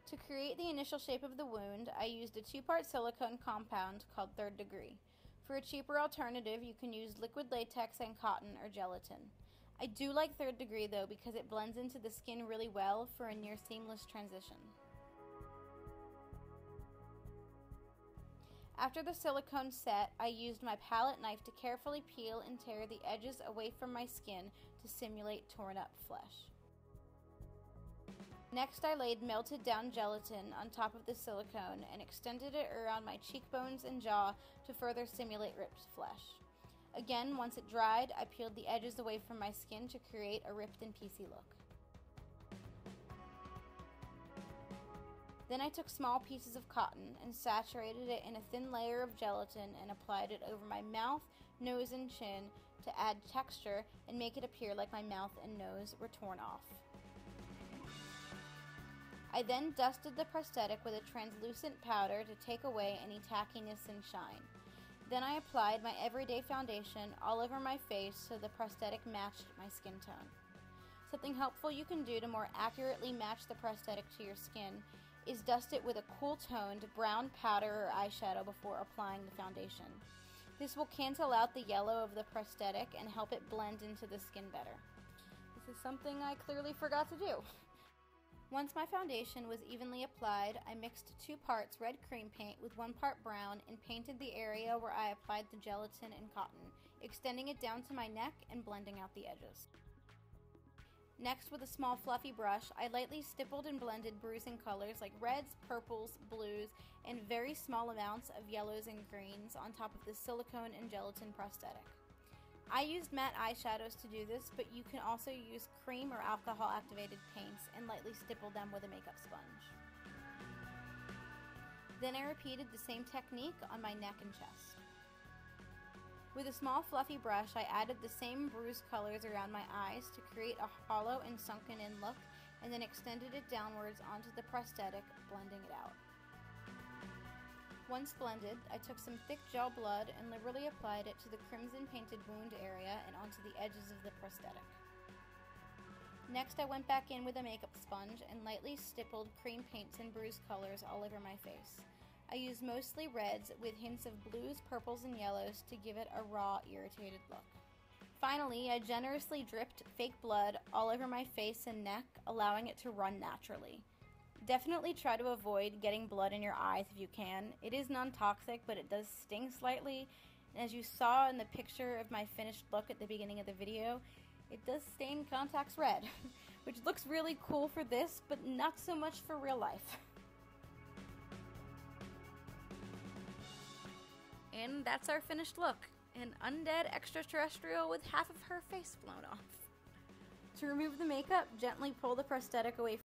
To create the initial shape of the wound, I used a 2-part silicone compound called Third Degree. For a cheaper alternative, you can use liquid latex and cotton or gelatin. I do like Third Degree though because it blends into the skin really well for a near seamless transition. After the silicone set, I used my palette knife to carefully peel and tear the edges away from my skin to simulate torn up flesh. Next, I laid melted down gelatin on top of the silicone and extended it around my cheekbones and jaw to further simulate ripped flesh. Again, once it dried, I peeled the edges away from my skin to create a ripped and piecey look. Then I took small pieces of cotton and saturated it in a thin layer of gelatin and applied it over my mouth, nose, and chin to add texture and make it appear like my mouth and nose were torn off. I then dusted the prosthetic with a translucent powder to take away any tackiness and shine. Then I applied my everyday foundation all over my face so the prosthetic matched my skin tone. Something helpful you can do to more accurately match the prosthetic to your skin is dust it with a cool-toned brown powder or eyeshadow before applying the foundation. This will cancel out the yellow of the prosthetic and help it blend into the skin better. This is something I clearly forgot to do. Once my foundation was evenly applied, I mixed 2 parts red cream paint with 1 part brown and painted the area where I applied the gelatin and cotton, extending it down to my neck and blending out the edges. Next, with a small fluffy brush, I lightly stippled and blended bruising colors like reds, purples, blues, and very small amounts of yellows and greens on top of the silicone and gelatin prosthetic. I used matte eyeshadows to do this, but you can also use cream or alcohol-activated paints and lightly stipple them with a makeup sponge. Then I repeated the same technique on my neck and chest. With a small fluffy brush, I added the same bruised colors around my eyes to create a hollow and sunken-in look, and then extended it downwards onto the prosthetic, blending it out. Once blended, I took some thick gel blood and liberally applied it to the crimson painted wound area and onto the edges of the prosthetic. Next, I went back in with a makeup sponge and lightly stippled cream paints and bruised colors all over my face. I used mostly reds with hints of blues, purples, and yellows to give it a raw, irritated look. Finally, I generously dripped fake blood all over my face and neck, allowing it to run naturally. Definitely try to avoid getting blood in your eyes if you can. It is non-toxic, but it does sting slightly. And as you saw in the picture of my finished look at the beginning of the video, it does stain contacts red, which looks really cool for this, but not so much for real life. And that's our finished look. An undead extraterrestrial with half of her face blown off. To remove the makeup, gently pull the prosthetic away